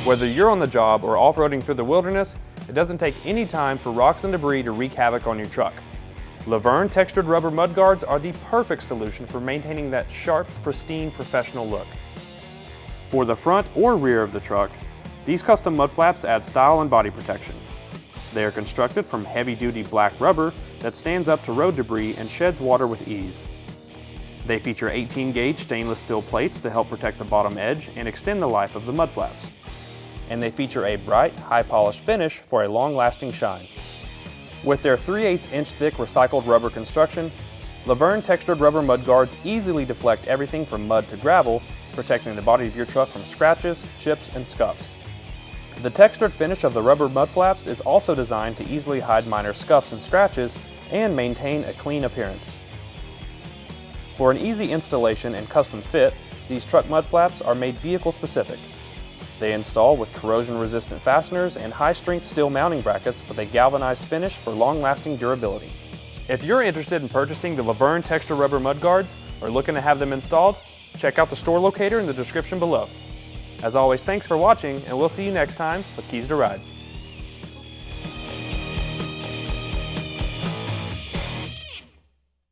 Whether you're on the job or off-roading through the wilderness, it doesn't take any time for rocks and debris to wreak havoc on your truck. LUVERNE textured rubber mudguards are the perfect solution for maintaining that sharp, pristine, professional look. For the front or rear of the truck, these custom mud flaps add style and body protection. They are constructed from heavy-duty black rubber that stands up to road debris and sheds water with ease. They feature 18-gauge stainless steel plates to help protect the bottom edge and extend the life of the mud flaps. And they feature a bright, high-polished finish for a long-lasting shine. With their 3/8 inch thick recycled rubber construction, LUVERNE textured rubber mudguards easily deflect everything from mud to gravel, protecting the body of your truck from scratches, chips, and scuffs. The textured finish of the rubber mud flaps is also designed to easily hide minor scuffs and scratches and maintain a clean appearance. For an easy installation and custom fit, these truck mud flaps are made vehicle specific. They install with corrosion-resistant fasteners and high-strength steel mounting brackets with a galvanized finish for long-lasting durability. If you're interested in purchasing the LUVERNE texture rubber mudguards or looking to have them installed, check out the store locator in the description below. As always, thanks for watching, and we'll see you next time with Keys to Ride.